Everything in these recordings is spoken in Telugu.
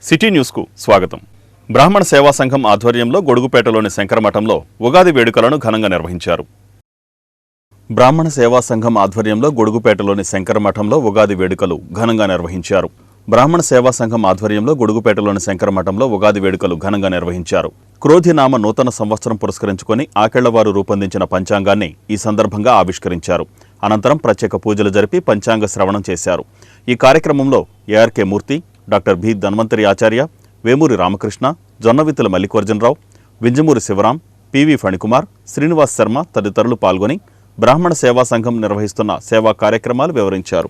సిటీ న్యూస్కు స్వాగతం. బ్రాహ్మణ సేవా సంఘం ఆధ్వర్యంలో గొడుగుపేటలోని శంకరమఠంలో ఉగాది వేడుకలను ఘనంగా నిర్వహించారు. బ్రాహ్మణ సేవా సంఘం ఆధ్వర్యంలో గొడుగుపేటలోని శంకరమఠంలో ఉగాది వేడుకలు ఘనంగా నిర్వహించారు. బ్రాహ్మణ సేవా సంఘం ఆధ్వర్యంలో గొడుగుపేటలోని శంకరమఠంలో ఉగాది వేడుకలు ఘనంగా నిర్వహించారు. క్రోధినామ నూతన సంవత్సరం పురస్కరించుకొని ఆకెళ్లవారు రూపొందించిన పంచాంగాన్ని ఈ సందర్భంగా ఆవిష్కరించారు. అనంతరం ప్రత్యేక పూజలు జరిపి పంచాంగ శ్రవణం చేశారు. ఈ కార్యక్రమంలో ఏఆర్కే మూర్తి, డాక్టర్ బి ధన్వంతరి ఆచార్య, వేమూరి రామకృష్ణ, జొన్నవిత్తుల మల్లికార్జునరావు, వింజమూరి శివరాం, పివి ఫణికుమార్, శ్రీనివాస్ శర్మ తదితరులు పాల్గొని బ్రాహ్మణ సేవా సంఘం నిర్వహిస్తున్న సేవా కార్యక్రమాలు వివరించారు.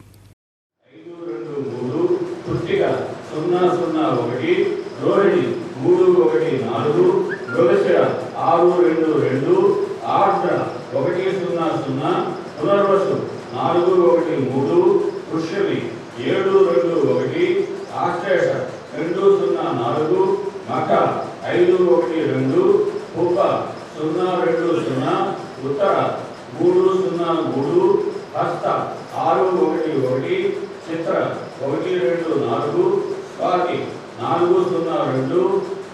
మక 512 ఉప 020 ఉత్తర 303 హస్త 611 చిత్ర 124 స్వాతి 402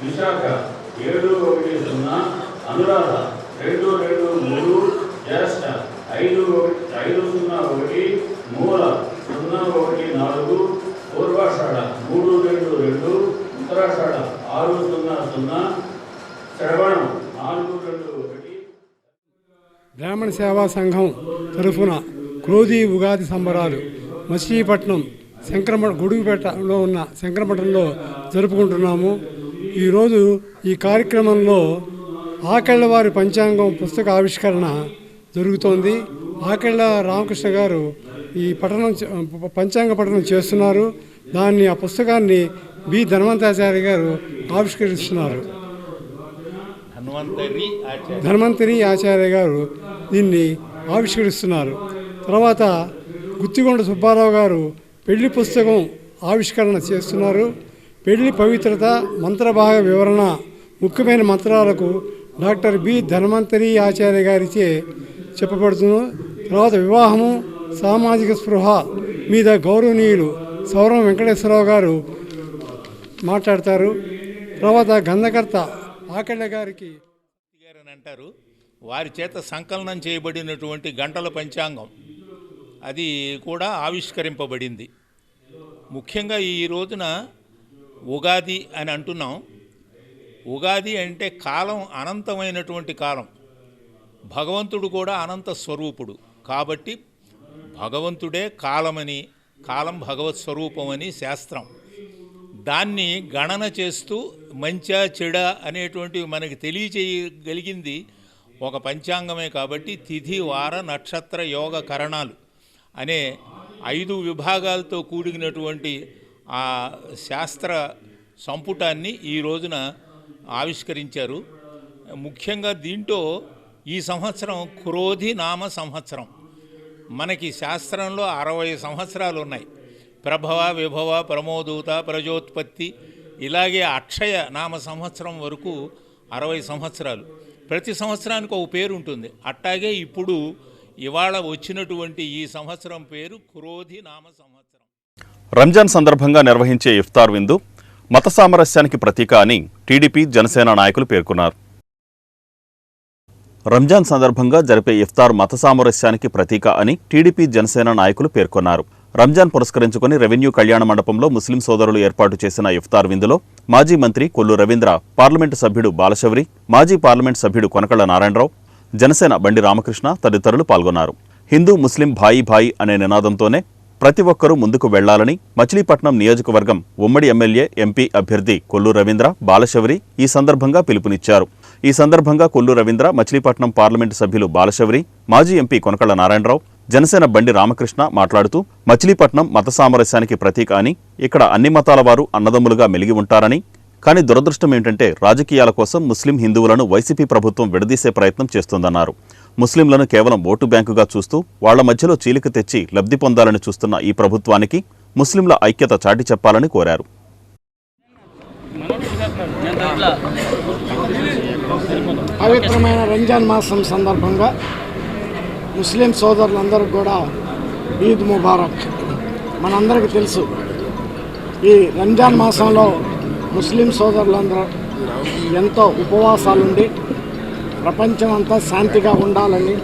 విశాఖ 710 అనురాధ 223 జ్యేష్ఠ 501 మూల 014 పూర్వాషాఢ 322 ఉత్తరాషాఢ 600 శ్రవణం 421. బ్రాహ్మణ సేవా సంఘం తరఫున క్రోధి ఉగాది సంబరాలు మచిలీపట్నం గొడుగుపేటలో ఉన్న శంకరమఠంలో జరుపుకుంటున్నాము. ఈరోజు ఈ కార్యక్రమంలో ఆకెళ్లవారి పంచాంగం పుస్తక ఆవిష్కరణ జరుగుతోంది. ఆకెళ్ల రామకృష్ణ గారు ఈ పంచాంగ పఠనం చేస్తున్నారు. ఆ పుస్తకాన్ని బి ధన్వంతరాచార్య గారు ఆవిష్కరిస్తున్నారు. ధన్వంతరి ఆచార్య గారు దీన్ని ఆవిష్కరిస్తున్నారు. తర్వాత గుత్తికొండ సుబ్బారావు గారు పెళ్లి పుస్తకం ఆవిష్కరణ చేస్తున్నారు. పెళ్లి పవిత్రత, మంత్రభాగ వివరణ, ముఖ్యమైన మంత్రాలకు డాక్టర్ బి ధన్వంతరి ఆచార్య గారిచే చెప్పబడుతుంది. తర్వాత వివాహము, సామాజిక స్పృహ మీద గౌరవనీయులు సౌరం వెంకటేశ్వరరావు గారు మాట్లాడతారు. తర్వాత గంధకర్త ఆకెళ్ల గారికి అంటారు, వారి చేత సంకలనం చేయబడినటువంటి గంటల పంచాంగం అది కూడా ఆవిష్కరింపబడింది. ముఖ్యంగా ఈ రోజున ఉగాది అని అంటున్నాం. ఉగాది అంటే కాలం అనంతమైనటువంటి కాలం. భగవంతుడు కూడా అనంత స్వరూపుడు కాబట్టి భగవంతుడే కాలమని, కాలం భగవత్ స్వరూపమని శాస్త్రం. దాన్ని గణన చేస్తూ మంచా చెడ అనేటువంటివి మనకి తెలియచేయగలిగింది ఒక పంచాంగమే. కాబట్టి తిథి, వార, నక్షత్ర, యోగ, కరణాలు అనే 5 విభాగాలతో కూడినటువంటి ఆ శాస్త్ర సంపుటాన్ని ఈ రోజున ఆవిష్కరించారు. ముఖ్యంగా దీంట్లో ఈ సంవత్సరం క్రోధి నామ సంవత్సరం. మనకి శాస్త్రంలో 60 సంవత్సరాలు ఉన్నాయి. ప్రభవ, విభవ, ప్రమోదూత, ప్రజోత్పత్తి, ఇలాగే అక్షయ నామ సంవత్సరం వరకు 60 సంవత్సరాలు. ప్రతి సంవత్సరానికి ఒక పేరు ఉంటుంది. అట్టాగే ఇప్పుడు ఇవాళ వచ్చినటువంటి ఈ సంవత్సరం పేరు క్రోధి నామ సంవత్సరం. రంజాన్ సందర్భంగా నిర్వహించే ఇఫ్తార్ విందు మత సామరస్యానికి ప్రతీక అని టీడీపీ, జనసేన నాయకులు పేర్కొన్నారు. రంజాన్ సందర్భంగా జరిపే ఇఫ్తార్ మత సామరస్యానికి ప్రతీక అని టీడీపీ, జనసేన నాయకులు పేర్కొన్నారు. రంజాన్ పురస్కరించుకుని రెవెన్యూ కళ్యాణ మండపంలో ముస్లిం సోదరులు ఏర్పాటు చేసిన ఇఫ్తార్ విందులో మాజీ మంత్రి కొల్లు రవీంద్ర, పార్లమెంటు సభ్యుడు బాలశౌరి, మాజీ పార్లమెంటు సభ్యుడు కొనకళ్ళ నారాయణరావు, జనసేన బండి రామకృష్ణ తదితరులు పాల్గొన్నారు. హిందూ ముస్లిం భాయి భాయి అనే నినాదంతోనే ప్రతి ఒక్కరూ ముందుకు వెళ్లాలని మచిలీపట్నం నియోజకవర్గం ఉమ్మడి ఎమ్మెల్యే, ఎంపీ అభ్యర్థి కొల్లు రవీంద్ర, బాలశౌరి ఈ సందర్భంగా పిలుపునిచ్చారు. ఈ సందర్భంగా కొల్లు రవీంద్ర, మచిలీపట్నం పార్లమెంటు సభ్యులు బాలశౌరి, మాజీ ఎంపీ కొనకళ్ళ నారాయణరావు, జనసేన బండి రామకృష్ణ మాట్లాడుతూ మచిలీపట్నం మత సామరస్యానికి ప్రతీక అని, ఇక్కడ అన్ని మతాల వారు అన్నదమ్ములుగా మెలిగి ఉంటారని, కానీ దురదృష్టం ఏంటంటే రాజకీయాల కోసం ముస్లిం హిందువులను వైసీపీ ప్రభుత్వం విడదీసే ప్రయత్నం చేస్తోందన్నారు. ముస్లింలను కేవలం ఓటు బ్యాంకుగా చూస్తూ వాళ్ల మధ్యలో చీలిక తెచ్చి లబ్ధి పొందాలని చూస్తున్న ఈ ప్రభుత్వానికి ముస్లింల ఐక్యత చాటి చెప్పాలని కోరారు. పవిత్రమైన రంజాన్ మాసం సందర్భంగా ముస్లిం సోదరులందరికీ కూడా ఈద్ ముబారక్. మనందరికీ తెలుసు, ఈ రంజాన్ మాసంలో ముస్లిం సోదరులందరూ ఎంతో ఉపవాసాలుండి ప్రపంచమంతా శాంతిగా ఉండాలని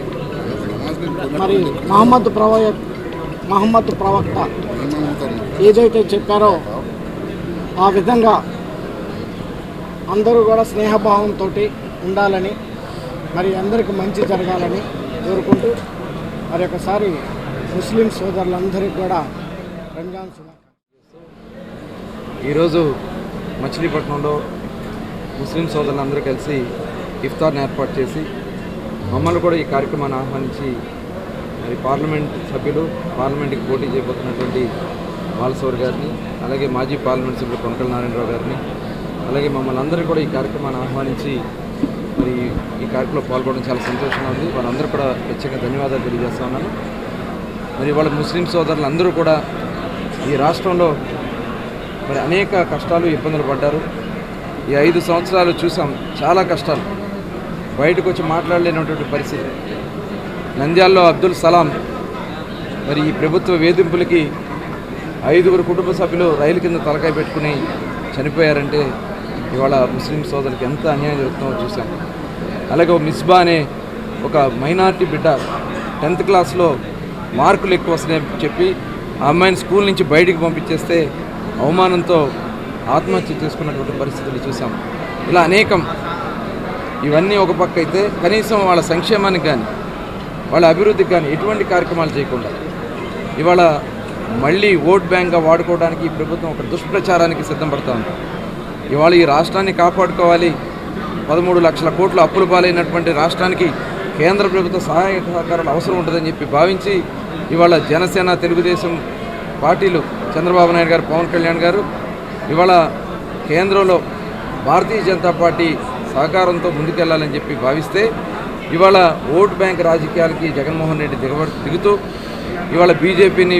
మరి మహమ్మద్ ప్రవక్త ఏదైతే చెప్పారో ఆ విధంగా అందరూ కూడా స్నేహభావంతో ఉండాలని మరి అందరికీ మంచి జరగాలని కోరుకుంటూ మరి ఒకసారి ముస్లిం సోదరులందరికీ కూడా రంజాన్ శుభాకాంక్షలు. ఈరోజు మచిలీపట్నంలో ముస్లిం సోదరులందరూ కలిసి ఇఫ్తార్ని ఏర్పాటు చేసి మమ్మల్ని కూడా ఈ కార్యక్రమాన్ని ఆహ్వానించి మరి పార్లమెంట్ సభ్యులు, పార్లమెంట్కి పోటీ చేయబోతున్నటువంటి బాలసౌర్ గారిని, అలాగే మాజీ పార్లమెంట్ సభ్యులు కొనకల నారాయణరావు గారిని, అలాగే మమ్మల్ని అందరూ కూడా ఈ కార్యక్రమాన్ని ఆహ్వానించి మరి ఈ కార్యక్రమంలో పాల్గొనడం చాలా సంతోషంగా ఉంది. వాళ్ళందరూ కూడా ప్రత్యేకంగా ధన్యవాదాలు తెలియజేస్తా ఉన్నాను. మరి వాళ్ళ ముస్లిం సోదరులందరూ కూడా ఈ రాష్ట్రంలో మరి అనేక కష్టాలు, ఇబ్బందులు పడ్డారు. ఈ 5 సంవత్సరాలు చూసాం, చాలా కష్టాలు, బయటకు వచ్చి మాట్లాడలేనటువంటి పరిస్థితి. నంద్యాలలో అబ్దుల్ సలాం మరి ఈ ప్రభుత్వ వేధింపులకి 5 కుటుంబ సభ్యులు రైలు కింద తలకాయ పెట్టుకుని చనిపోయారంటే ఇవాళ ముస్లిం సోదరులకు ఎంత అన్యాయం జరుగుతుందో చూసాం. అలాగే మిస్బా అనే ఒక మైనారిటీ బిడ్డ 10th క్లాస్లో మార్కులు ఎక్కువ వస్తున్నాయని చెప్పి ఆ అమ్మాయిని స్కూల్ నుంచి బయటికి పంపించేస్తే అవమానంతో ఆత్మహత్య చేసుకున్నటువంటి పరిస్థితులు చూసాం. ఇలా అనేకం. ఇవన్నీ ఒక పక్క అయితే కనీసం వాళ్ళ సంక్షేమానికి కానీ వాళ్ళ అభివృద్ధికి కానీ ఎటువంటి కార్యక్రమాలు చేయకుండా ఇవాళ మళ్ళీ ఓట్ బ్యాంక్గా వాడుకోవడానికి ఈ ప్రభుత్వం ఒక దుష్ప్రచారానికి సిద్ధపడతా ఉంది. ఇవాళ ఈ రాష్ట్రాన్ని కాపాడుకోవాలి, 13 లక్షల కోట్ల అప్పులు పాలైనటువంటి రాష్ట్రానికి కేంద్ర ప్రభుత్వ సహాయ సహకారాలు అవసరం ఉంటుందని చెప్పి భావించి ఇవాళ జనసేన, తెలుగుదేశం పార్టీలు, చంద్రబాబు నాయుడు గారు, పవన్ కళ్యాణ్ గారు ఇవాళ కేంద్రంలో భారతీయ జనతా పార్టీ సహకారంతో ముందుకెళ్లాలని చెప్పి భావిస్తే ఇవాళ ఓట్ బ్యాంక్ రాజకీయాలకి జగన్మోహన్ రెడ్డి దిగుతూ ఇవాళ బీజేపీని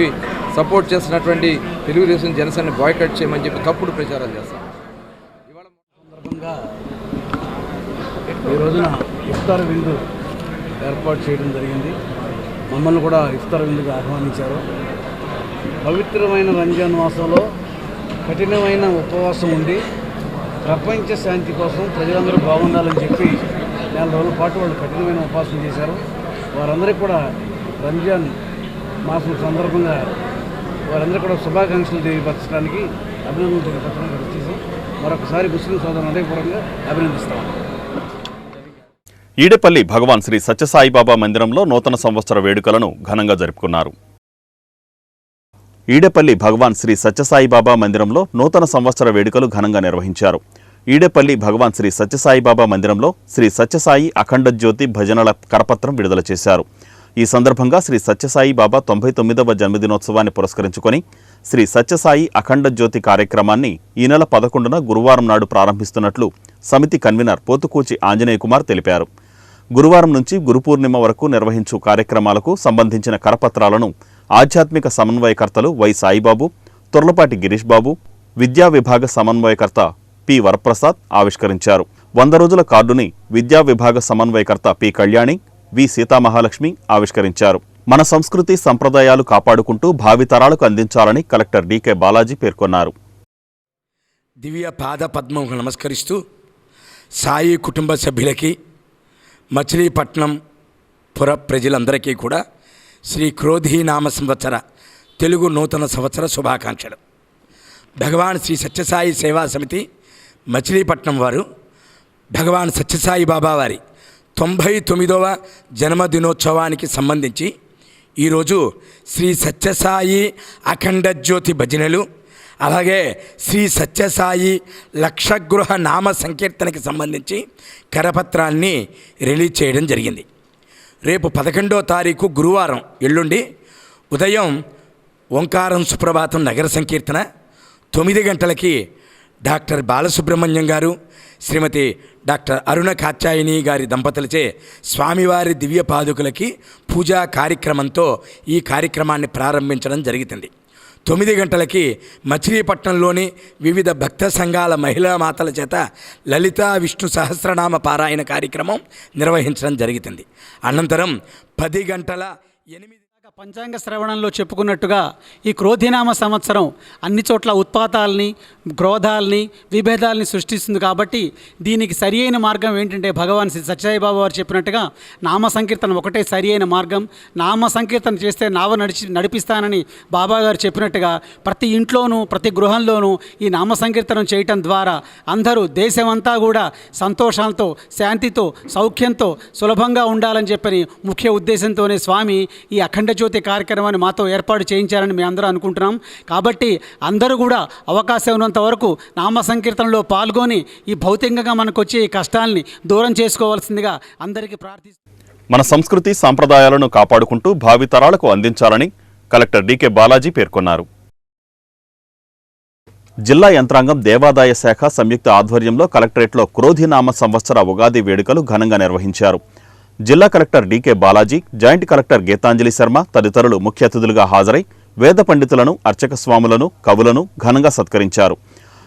సపోర్ట్ చేస్తున్నటువంటి తెలుగుదేశం, జనసేన బాయ్కట్ చేయమని చెప్పి తప్పుడు ప్రచారాలు చేస్తాం. ఇవాళ సందర్భంగా ఈ రోజున ఇఫ్తార్ విందు ఏర్పాటు చేయడం జరిగింది. మమ్మల్ని కూడా ఇఫ్తార్ విందుకు ఆహ్వానించారు. పవిత్రమైన రంజాన్ మాసంలో కఠినమైన ఉపవాసం ఉండి ప్రపంచ శాంతి కోసం ప్రజలందరూ బాగుండాలని చెప్పి 4 రోజుల పాటు వాళ్ళు కఠినమైన ఉపవాసం చేశారు. వారందరికీ కూడా రంజాన్ మాసం సందర్భంగా వారందరూ కూడా శుభాకాంక్షలు తెలియపరచడానికి, అభినందనలు తెలియపరచడానికి వచ్చేసి మరొకసారి ముస్లిం సోదరులను హృదయపూర్వకంగా అభినందిస్తాము. ఈడేపల్లి భగవాన్ శ్రీ సత్యసాయిబాబా మందిరంలో నూతన సంవత్సర వేడుకలను ఘనంగా జరుపుకున్నారు. ఈడేపల్లి భగవాన్ శ్రీ సత్యసాయిబాబా మందిరంలో నూతన సంవత్సర వేడుకలు ఘనంగా నిర్వహించారు. ఈడేపల్లి భగవాన్ శ్రీ సత్యసాయిబాబా మందిరంలో శ్రీ సత్యసాయి అఖండ జ్యోతి భజనల కరపత్రం విడుదల చేశారు. ఈ సందర్భంగా శ్రీ సత్యసాయి బాబా 99వ జన్మదినోత్సవాన్ని పురస్కరించుకొని శ్రీ సత్యసాయి అఖండ జ్యోతి కార్యక్రమాన్ని ఈ నెల 11న గురువారం నాడు ప్రారంభిస్తున్నట్లు సమితి కన్వీనర్ పోతుకూచి ఆంజనేయ కుమార్ తెలిపారు. గురువారం నుంచి గురుపూర్ణిమ వరకు నిర్వహించు కార్యక్రమాలకు సంబంధించిన కరపత్రాలను ఆధ్యాత్మిక సమన్వయకర్తలు వై సాయిబాబు, తొర్లపాటి గిరీష్ బాబు, విద్యా విభాగ సమన్వయకర్త పి వరప్రసాద్ ఆవిష్కరించారు. 100 రోజుల కార్డుని విద్యా విభాగ సమన్వయకర్త పి కళ్యాణి, వి సీతామహాలక్ష్మి ఆవిష్కరించారు. మన సంస్కృతి సంప్రదాయాలు కాపాడుకుంటూ భావితరాలకు అందించాలని కలెక్టర్ డికే బాలాజీ పేర్కొన్నారు. దివ్య పాద పద్మకు నమస్కరిస్తూ సాయి కుటుంబ సభ్యులకి, మచిలీపట్నం పుర ప్రజలందరికీ కూడా శ్రీ క్రోధీనామ సంవత్సర తెలుగు నూతన సంవత్సర శుభాకాంక్షలు. భగవాన్ శ్రీ సత్యసాయి సేవా సమితి మచిలీపట్నం వారు భగవాన్ సత్యసాయి బాబా వారి 99వ జన్మదినోత్సవానికి సంబంధించి ఈరోజు శ్రీ సత్యసాయి అఖండ జ్యోతి భజనలు, అలాగే శ్రీ సత్యసాయి లక్షగృహ నామ సంకీర్తనకి సంబంధించి కరపత్రాన్ని రిలీజ్ చేయడం జరిగింది. రేపు 11వ తారీఖు గురువారం ఎల్లుండి ఉదయం ఓంకారం సుప్రభాతం నగర సంకీర్తన, 9 గంటలకి డాక్టర్ బాలసుబ్రహ్మణ్యం గారు, శ్రీమతి డాక్టర్ అరుణ కాత్యాయని గారి దంపతులచే స్వామివారి దివ్య పాదుకులకి పూజా కార్యక్రమంతో ఈ కార్యక్రమాన్ని ప్రారంభించడం జరుగుతుంది. 9 గంటలకి మచిలీపట్నంలోని వివిధ భక్త సంఘాల మహిళా మాతల చేత లలితా విష్ణు సహస్రనామ పారాయణ కార్యక్రమం నిర్వహించడం జరుగుతుంది. అనంతరం 10 గంటల 8 పంచాంగ శ్రవణంలో చెప్పుకున్నట్టుగా ఈ క్రోధినామ సంవత్సరం అన్ని చోట్ల ఉత్పాతాలని, క్రోధాలని, విభేదాలని సృష్టిస్తుంది. కాబట్టి దీనికి సరి అయిన మార్గం ఏంటంటే భగవాన్ శ్రీ సత్యసాయిబాబా వారు చెప్పినట్టుగా నామ సంకీర్తన ఒకటే సరి అయిన మార్గం. నామ సంకీర్తన చేస్తే నావ నడిపిస్తానని బాబా గారు చెప్పినట్టుగా ప్రతి ఇంట్లోనూ ప్రతి గృహంలోనూ ఈ నామ సంకీర్తనం చేయటం ద్వారా అందరూ దేశమంతా కూడా సంతోషాలతో, శాంతితో, సౌఖ్యంతో సులభంగా ఉండాలని చెప్పని ముఖ్య ఉద్దేశంతోనే స్వామి ఈ అఖండ జ్యోతి కార్యక్రమాన్ని మాతో ఏర్పాటు చేయించారని మేము అందరూ అనుకుంటున్నాం. కాబట్టి అందరూ కూడా అవకాశం ఉన్నంత వరకు నామ సంకీర్తనలో పాల్గొని ఈ భౌతికంగా మనకు వచ్చే ఈ కష్టాలని దూరం చేసుకోవాల్సిందిగా అందరికీ ప్రార్థిస్తున్నాం. మన సంస్కృతి సాంప్రదాయాలను కాపాడుకుంటూ భావితరాలకు అందించాలని కలెక్టర్ డీకే బాలాజీ పేర్కొన్నారు. జిల్లా యంత్రాంగం దేవాదాయ శాఖ సంయుక్త ఆధ్వర్యంలో కలెక్టరేట్లో క్రోధినామ సంవత్సర ఉగాది వేడుకలు ఘనంగా నిర్వహించారు. జిల్లా collector DK Balaji, joint collector Geetanjali Sharma తదితరులు ముఖ్య అతిథులుగా హాజరై వేద పండితులను, అర్చక స్వాములను, కవులను ఘనంగా సత్కరించారు.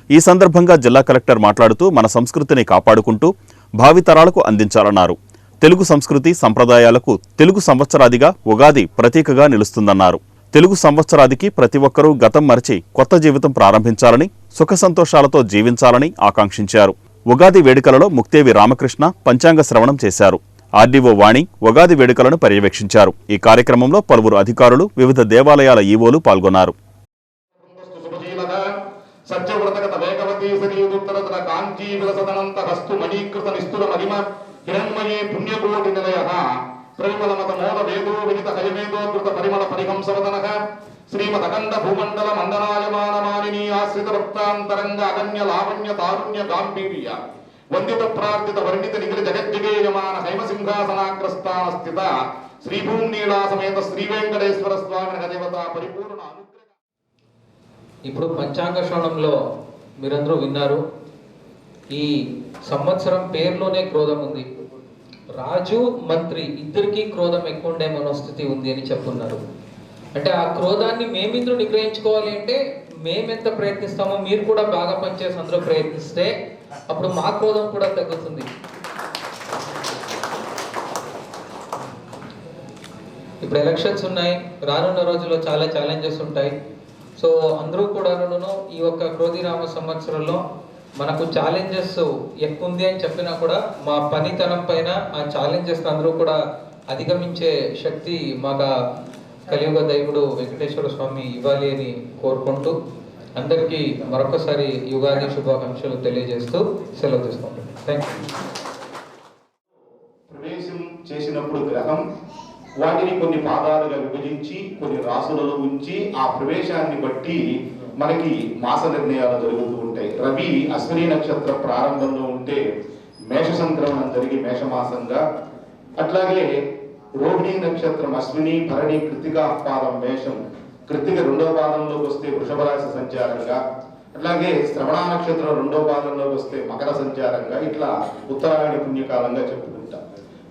ఈ సందర్భంగా జిల్లా కలెక్టర్ మాట్లాడుతూ మన సంస్కృతిని కాపాడుకుంటూ భావితరాలకు అందించాలన్నారు. తెలుగు సంస్కృతి సంప్రదాయాలకు తెలుగు సంవత్సరాదిగా ఉగాది ప్రతీకగా నిలుస్తుందన్నారు. తెలుగు సంవత్సరాదికి ప్రతి ఒక్కరూ గతం మరచి కొత్త జీవితం ప్రారంభించాలని, సుఖ సంతోషాలతో జీవించాలని ఆకాంక్షించారు. ఉగాది వేడుకలలో ముక్తేవి రామకృష్ణ పంచాంగ శ్రవణం చేశారు. ఆర్డీఓ వాణి ఉగాది వేడుకలను పర్యవేక్షించారు. ఈ కార్యక్రమంలో పలువురు అధికారులు, వివిధ దేవాలయాల ఈవోలు పాల్గొన్నారు. శ్రీమదఖండ భూమండల మండలాయమానమానిని ఆశ్రిత భక్తాంతరంగ అగణ్య లావణ్య తారుణ్య గాంభీర్య వందిత ప్రార్థిత వర్ణిత నిఖిల జగజ్జగేయమాన హైమసింహాసనాగ్రస్థాన స్థిత శ్రీభూమ్నీళా సమేత శ్రీ వెంకటేశ్వర స్వామి దేవత పరిపూర్ణ అనుగ్రహ. ఇప్పుడు పంచాంగ శ్రవణంలో మీరందరూ విన్నారు. ఈ సంవత్సరం పేరులోనే క్రోధం ఉంది. రాజు, మంత్రి ఇద్దరికి క్రోధం ఎక్కువ ఉండే మనోస్థితి ఉంది అని చెప్తున్నారు. అంటే ఆ క్రోధాన్ని మేమిద్దరు నిగ్రహించుకోవాలి అంటే మేమెంత ప్రయత్నిస్తామో మీరు కూడా బాగా పనిచేసి అందరూ ప్రయత్నిస్తే అప్పుడు మా క్రోధం కూడా తగ్గుతుంది. ఇప్పుడు ఎలక్షన్స్ ఉన్నాయి, రానున్న రోజుల్లో చాలా ఛాలెంజెస్ ఉంటాయి. సో అందరూ కూడా ఈ ఒక్క క్రోధినామ సంవత్సరంలో మనకు ఛాలెంజెస్ ఎక్కువ ఉంది అని చెప్పినా కూడా మా పనితనం పైన ఆ ఛాలెంజెస్ అందరూ కూడా అధిగమించే శక్తి మాకు కలియుగ దైవుడు వెంకటేశ్వర స్వామి ఇవ్వాలి అని కోరుకుంటూ అందరికీ మరొకసారి యుగాది శుభాకాంక్షలు తెలియజేస్తూ సెలవు తీసుకుంటాం. Thank you. ప్రవేశం చేసినప్పుడు గ్రహం వాటిని కొన్ని పాదాలుగా విభజించి కొన్ని రాసులలో ఉంచి ఆ ప్రవేశాన్ని బట్టి మనకి మాస నిర్ణయాలు జరుగుతూ ఉంటాయి. రవి అశ్విని నక్షత్ర ప్రారంభంలో ఉంటే మేష సంక్రమణం జరిగి మేషమాసంగా, అట్లాగే రోహిణి నక్షత్రం అశ్విని, భరణి, కృత్తిక పాదం మేషం, కృత్తిక రెండవ పాదంలోకి వస్తే వృషభ రాశి సంచారంగా, అట్లాగే శ్రవణ నక్షత్రం రెండవ పాదంలోకి వస్తే మకర సంచారంగా, ఇట్లా ఉత్తరాయణ పుణ్యకాలంగా చెప్పుకుంటాం.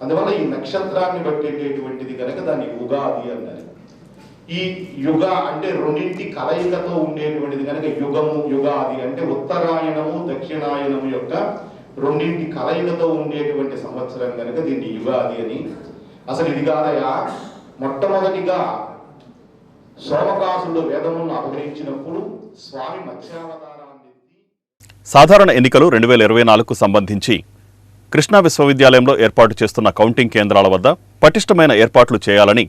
అందువల్ల ఈ నక్షత్రాన్ని బట్టేటటువంటిది కనుక దాన్ని ఉగాది అన్నారు. ఈ యుగ అంటే రెండింటి కలయికతో ఉండేటువంటిది కనుక యుగము, యుగాది అంటే ఉత్తరాయణము దక్షిణాయనము యొక్క రెండింటి కలయికతో ఉండేటువంటి సంవత్సరం కనుక దీన్ని యుగాది అని. అసలు ఇది కాదయా, మొట్టమొదటిగా సోమకాసుడు వేదములను అపహరించినప్పుడు స్వామి మత్స్యావతారాన్ని. సాధారణ ఎన్నికలు 2024కు సంబంధించి కృష్ణా విశ్వవిద్యాలయంలో ఏర్పాటు చేస్తున్న కౌంటింగ్ కేంద్రాల వద్ద పటిష్టమైన ఏర్పాట్లు చేయాలని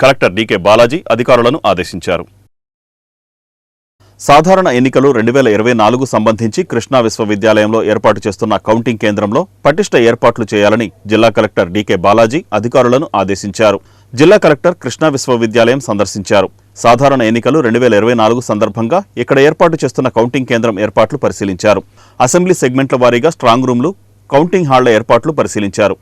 కలెక్టర్ డీకే బాలాజీ అధికారులను ఆదేశించారు. సాధారణ ఎన్నికలు 2024 సంబంధించి కృష్ణా విశ్వవిద్యాలయంలో ఏర్పాటు చేస్తున్న కౌంటింగ్ కేంద్రంలో పటిష్ట ఏర్పాట్లు చేయాలని జిల్లా కలెక్టర్ డీకే బాలాజీ అధికారులను ఆదేశించారు. జిల్లా కలెక్టర్ కృష్ణా విశ్వవిద్యాలయం సందర్శించారు. సాధారణ ఎన్నికలు 2024 సందర్భంగా ఇక్కడ ఏర్పాటు చేస్తున్న కౌంటింగ్ కేంద్రం ఏర్పాట్లు పరిశీలించారు. అసెంబ్లీ సెగ్మెంట్ల వారీగా స్ట్రాంగ్ రూమ్లు, కౌంటింగ్ హాళ్ల ఏర్పాట్లు పరిశీలించారు.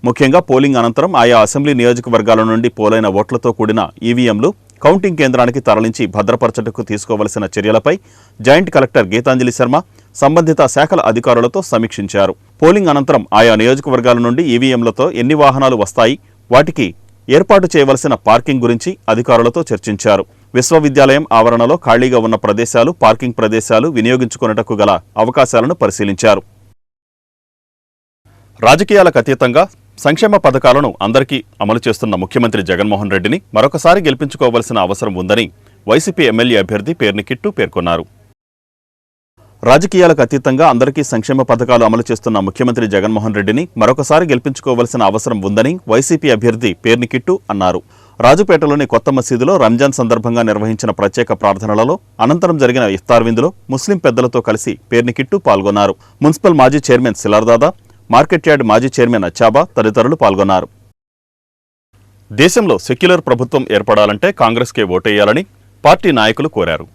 ముఖ్యంగా పోలింగ్ అనంతరం ఆయా అసెంబ్లీ నియోజకవర్గాల నుండి పోలైన ఓట్లతో కూడిన ఈవీఎంలు కౌంటింగ్ కేంద్రానికి తరలించి భద్రపరచటకు తీసుకోవలసిన చర్యలపై జాయింట్ కలెక్టర్ గీతాంజలి శర్మ సంబంధిత శాఖల అధికారులతో సమీక్షించారు. పోలింగ్ అనంతరం ఆయా నియోజకవర్గాల నుండి ఈవీఎంలతో ఎన్ని వాహనాలు వస్తాయి, వాటికి ఏర్పాటు చేయవలసిన పార్కింగ్ గురించి అధికారులతో చర్చించారు. విశ్వవిద్యాలయం ఆవరణలో ఖాళీగా ఉన్న ప్రదేశాలు, పార్కింగ్ ప్రదేశాలు వినియోగించుకునేటకు గల అవకాశాలను పరిశీలించారు. రాజకీయాలకు అతీతంగా సంక్షేమ పథకాలను అందరికీ అమలు చేస్తున్న ముఖ్యమంత్రి జగన్మోహన్ రెడ్డిని మరొకసారి గెలిపించుకోవాల్సిన అవసరం ఉందని వైసీపీ ఎమ్మెల్యే అభ్యర్థి పేర్ని కిట్టు పేర్కొన్నారు. రాజకీయాలకు అతీతంగా అందరికీ సంక్షేమ పథకాలు అమలు చేస్తున్న ముఖ్యమంత్రి జగన్మోహన్ రెడ్డిని మరొకసారి గెలిపించుకోవాల్సిన అవసరం ఉందని వైసీపీ అభ్యర్థి పేర్ని కిట్టు అన్నారు. రాజుపేటలోని కొత్త మసీదులో రంజాన్ సందర్భంగా నిర్వహించిన ప్రత్యేక ప్రార్థనలలో అనంతరం జరిగిన ఇఫ్తార్ విందులో ముస్లిం పెద్దలతో కలిసి పేర్ని కిట్టు పాల్గొన్నారు. మున్సిపల్ మాజీ చైర్మన్ సిలార్దాదా, మార్కెట్ యార్డ్ మాజీ చైర్మన్ అచ్చాబా తదితరులు పాల్గొన్నారు. దేశంలో సెక్యులర్ ప్రభుత్వం ఏర్పడాలంటే కాంగ్రెస్కే ఓటేయాలని పార్టీ నాయకులు కోరారు.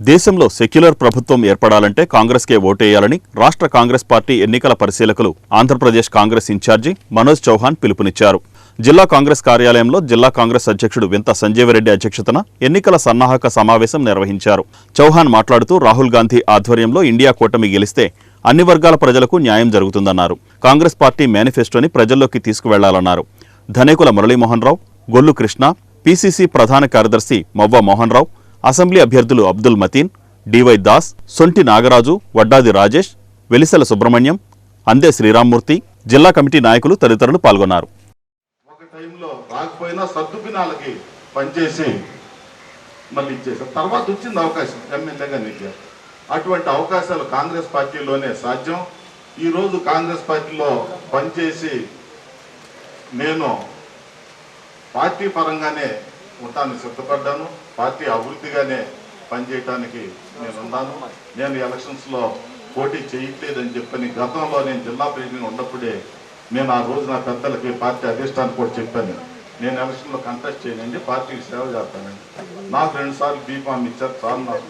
దేశంలో సెక్యులర్ ప్రభుత్వం ఏర్పడాలంటే కాంగ్రెస్కే ఓటేయాలని రాష్ట్ర కాంగ్రెస్ పార్టీ ఎన్నికల పరిశీలకులు ఆంధ్రప్రదేశ్ కాంగ్రెస్ ఇన్ఛార్జి మనోజ్ చౌహాన్ పిలుపునిచ్చారు. జిల్లా కాంగ్రెస్ కార్యాలయంలో జిల్లా కాంగ్రెస్ అధ్యక్షుడు వింత సంజీవరెడ్డి అధ్యక్షతన ఎన్నికల సన్నాహక సమావేశం నిర్వహించారు. చౌహాన్ మాట్లాడుతూ రాహుల్ గాంధీ ఆధ్వర్యంలో ఇండియా కూటమి గెలిస్తే అన్ని వర్గాల ప్రజలకు న్యాయం జరుగుతుందన్నారు. కాంగ్రెస్ పార్టీ మేనిఫెస్టోని ప్రజల్లోకి తీసుకువెళ్లాలన్నారు. ధనేకుల మురళీమోహన్ రావు, గొల్లు కృష్ణ, పీసీసీ ప్రధాన కార్యదర్శి మవ్వ మోహన్ రావు, అసెంబ్లీ అభ్యర్థులు అబ్దుల్ మతీన్, డివై దాస్, సొంటి నాగరాజు, వడ్డాది రాజేష్, వెలిసెల సుబ్రహ్మణ్యం, అందే శ్రీరామ్మూర్తి, జిల్లా కమిటీ నాయకులు తదితరులు పాల్గొన్నారు. ఒక టైంలో రాకపోయినా సర్దుకునాలకి పనిచేసి మళ్ళీ ఇచ్చేసారు. తర్వాత వచ్చింది అవకాశం ఎమ్మెల్యేగా నెగ్గారు. అటువంటి అవకాశాలు కాంగ్రెస్ పార్టీలోనే సాధ్యం. ఈరోజు కాంగ్రెస్ పార్టీలో పనిచేసి నేను పార్టీ పరంగానే ఉంటాను సిద్ధపడ్డాను. పార్టీ అభివృద్ధిగానే పనిచేయటానికి నేనున్నాను. నేను ఎలక్షన్స్లో పోటీ చేయట్లేదని చెప్పని గతంలో నేను జిల్లా ప్రెసిడెంట్ ఉన్నప్పుడే నేను ఆ రోజు నా పెద్దలకి పార్టీ అధిష్టానికి కూడా చెప్పాను, నేను ఎలక్షన్లో కంటెస్ట్ చేయనండి, పార్టీకి సేవ చేస్తానండి. నాకు 2 సార్లు బీఫామ్ ఇచ్చారు, చాలు, నాకు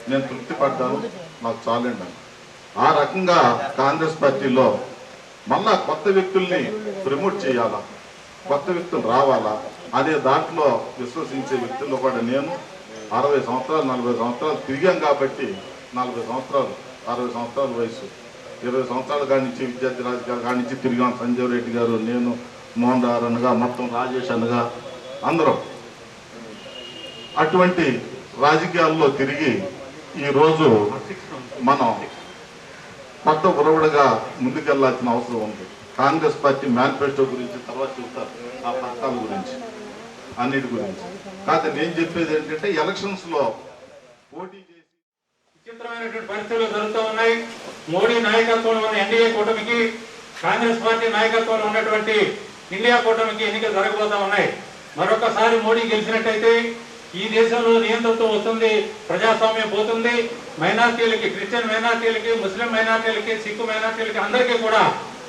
నేను తృప్తి పడ్డాను, నాకు చాలండి అని. ఆ రకంగా కాంగ్రెస్ పార్టీలో మళ్ళా కొత్త వ్యక్తుల్ని ప్రమోట్ చేయాలా, కొత్త వ్యక్తులు రావాలా అనే దాంట్లో విశ్వసించే వ్యక్తుల్లో కూడా నేను 60 సంవత్సరాలు 40 సంవత్సరాలు తిరిగాం కాబట్టి 40 సంవత్సరాలు 60 సంవత్సరాల వయసు 20 సంవత్సరాల కాడి నుంచి విద్యార్థి రాజకీయాల కాడి నుంచి తిరిగాం. సంజీవ్ రెడ్డి గారు, నేను, మోహన్ రావు అనగా, మొత్తం రాజేష్ అనగా అందరం అటువంటి రాజకీయాల్లో తిరిగి ఈరోజు మనం కొత్త ఉరవడిగా ముందుకెళ్లాల్సిన అవసరం ఉంది. కాంగ్రెస్ పార్టీ మేనిఫెస్టో గురించి తర్వాత చెప్తారు, ఆ పథకాల గురించి అన్నిటి గురించి. కాదు నేను చెప్పేది ఏంటంటే ఎలక్షన్స్లో పోటీ చేసి విచిత్రమైనటువంటి పరిస్థితులు జరుగుతూ ఉన్నాయి. మోడీ నాయకత్వంలో ఉన్న ఎన్డీఏ కూటమికి, కాంగ్రెస్ పార్టీ నాయకత్వంలో ఉన్నటువంటి ఇండియా కూటమికి ఎన్నికలు జరగబోతా ఉన్నాయి. మరొకసారి మోడీ గెలిచినట్టయితే ఈ దేశంలో నియంత్రణతో వస్తుంది, ప్రజాస్వామ్యం పోతుంది. మైనార్టీలకి, క్రిస్టియన్ మైనార్టీలకి, ముస్లిం మైనార్టీలకి, సిక్కు మైనార్టీలకి అందరికీ కూడా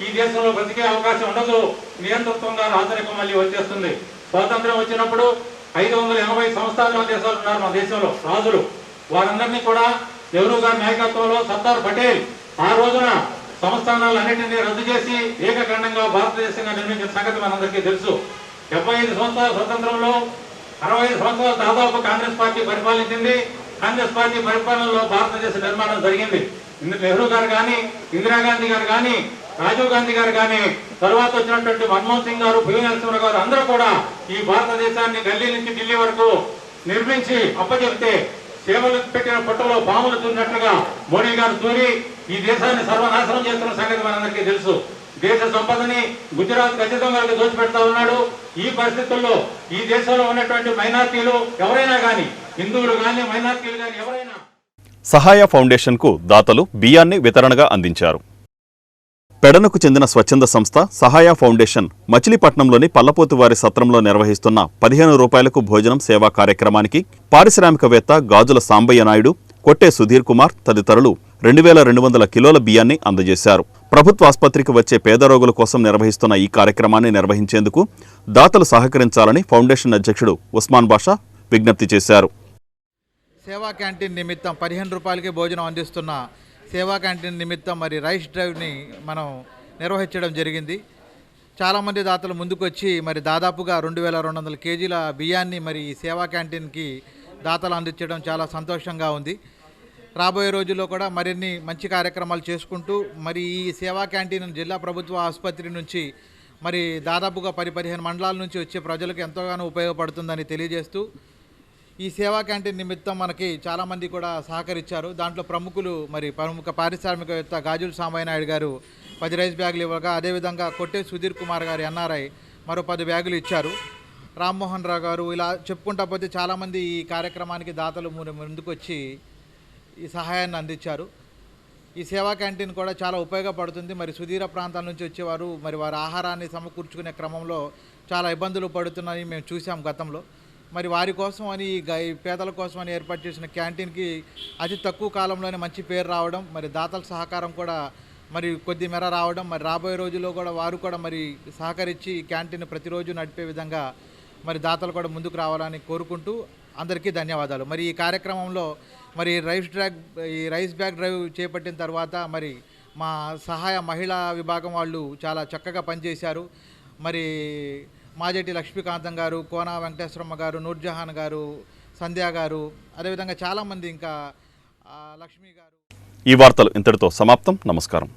ఈ దేశంలో బతికే అవకాశం ఉండదు. నియంతృత్వంగా రాజరికం మళ్ళీ వచ్చేస్తుంది. స్వాతంత్రం వచ్చినప్పుడు 580 సంస్థాన దేశాలు ఉన్నారు మన దేశంలో రాజులు. వారందరినీ కూడా నెహ్రూ గారి నాయకత్వంలో సర్దార్ పటేల్ ఆ రోజున సంస్థానాలన్నింటినీ రద్దు చేసి ఏకఖండంగా భారతదేశంగా నిర్మించిన సంగతి మనందరికీ తెలుసు. 75 సంవత్సరాల స్వతంత్రంలో 65 సంవత్సరాలు దాదాపు కాంగ్రెస్ పార్టీ పరిపాలించింది. కాంగ్రెస్ పార్టీ పరిపాలనలో భారతదేశ నిర్మాణం జరిగింది. నెహ్రూ గారు కానీ, ఇందిరాగాంధీ గారు కానీ, రాజీవ్ గాంధీ గారు కానీ, తర్వాత వచ్చినటువంటి మన్మోహన్ సింగ్ గారు, పివి నరసింహరావు గారు అందరూ కూడా ఈ భారతదేశాన్ని ఢిల్లీ నుంచి ఢిల్లీ వరకు నిర్మించి అప్పచెప్తే సేవలు పెట్టిన పుట్టలో పాములు చూసినట్లుగా మోడీ గారు తూరి ఈ దేశాన్ని సర్వనాశనం చేస్తున్న సంగతి మనందరికీ తెలుసు. దేశ సంపదని గుజరాత్ ఖచ్చితంగా దోచిపెడతా ఉన్నాడు. ఈ పరిస్థితుల్లో ఈ దేశంలో ఉన్నటువంటి మైనార్టీలు ఎవరైనా కానీ, హిందువులు కానీ, మైనార్టీలు కానీ ఎవరైనా సహాయ ఫౌండేషన్కు దాతలు బియ్యాన్ని వితరణగా అందించారు. పెడనకు చెందిన స్వచ్ఛంద సంస్థ సహాయ ఫౌండేషన్ మచిలీపట్నంలోని పల్లపోతువారి సత్రంలో నిర్వహిస్తున్న 15 రూపాయలకు భోజనం సేవా కార్యక్రమానికి పారిశ్రామికవేత్త గాజుల సాంబయ్య నాయుడు, కొట్టే సుధీర్ కుమార్ తదితరులు 2200 కిలోల బియ్యాన్ని అందజేశారు. ప్రభుత్వ ఆసుపత్రికి వచ్చే పేద రోగుల కోసం నిర్వహిస్తున్న ఈ కార్యక్రమాన్ని నిర్వహించేందుకు దాతలు సహకరించాలని ఫౌండేషన్ అధ్యక్షుడు ఉస్మాన్ బాషా విజ్ఞప్తి చేశారు. సేవా క్యాంటీన్ నిమిత్తం 15 రూపాయలకే భోజనం అందిస్తున్న సేవా క్యాంటీన్ నిమిత్తం మరి రైస్ డ్రైవ్ని మనం నిర్వహించడం జరిగింది. చాలామంది దాతలు ముందుకొచ్చి మరి దాదాపుగా 2200 కేజీల బియ్యాన్ని మరి ఈ సేవా క్యాంటీన్కి దాతలు అందించడం చాలా సంతోషంగా ఉంది. రాబోయే రోజుల్లో కూడా మరిన్ని మంచి కార్యక్రమాలు చేసుకుంటూ మరి ఈ సేవా క్యాంటీన్ జిల్లా ప్రభుత్వ ఆసుపత్రి నుంచి మరి దాదాపుగా 10-15 మండలాల నుంచి వచ్చే ప్రజలకు ఎంతగానో ఉపయోగపడుతుందని తెలియజేస్తూ ఈ సేవా క్యాంటీన్ నిమిత్తం మనకి చాలామంది కూడా సహకరించారు. దాంట్లో ప్రముఖ పారిశ్రామికవేత్త గాజుల సాంబయ్య నాయుడు గారు 10 రైస్ బ్యాగులు ఇవ్వగా, అదేవిధంగా కొట్టే సుధీర్ కుమార్ గారు ఎన్ఆర్ఐ మరో 10 బ్యాగులు ఇచ్చారు. రామ్మోహన్ రావు గారు, ఇలా చెప్పుకుంటా పోతే చాలామంది ఈ కార్యక్రమానికి దాతలు ముందుకు వచ్చి ఈ సహాయాన్ని అందించారు. ఈ సేవా క్యాంటీన్ కూడా చాలా ఉపయోగపడుతుంది. మరి సుదూర ప్రాంతాల నుంచి వచ్చేవారు మరి వారి ఆహారాన్ని సమకూర్చుకునే క్రమంలో చాలా ఇబ్బందులు పడుతున్నాయని మేము చూసాం గతంలో. మరి వారి కోసం అని ఈ పేదల కోసం అని ఏర్పాటు చేసిన క్యాంటీన్కి అతి తక్కువ కాలంలోనే మంచి పేరు రావడం, మరి దాతల సహకారం కూడా మరి కొద్ది మేర రావడం, మరి రాబోయే రోజుల్లో కూడా వారు కూడా మరి సహకరించి ఈ క్యాంటీన్ ప్రతిరోజు నడిపే విధంగా మరి దాతలు కూడా ముందుకు రావాలని కోరుకుంటూ అందరికీ ధన్యవాదాలు. మరి ఈ కార్యక్రమంలో మరి రైస్ బ్యాగ్ డ్రైవ్ చేపట్టిన తర్వాత మరి మా సహాయ మహిళా విభాగం వాళ్ళు చాలా చక్కగా పనిచేశారు. మరి మాజేటి లక్ష్మీకాంతం గారు, కోన వెంకటేశ్వరమ్మ గారు, నూర్జహాన్ గారు, సంధ్య గారు, అదేవిధంగా చాలామంది ఇంకా లక్ష్మి గారు. ఈ వార్తలు ఇంతటితో సమాప్తం. నమస్కారం.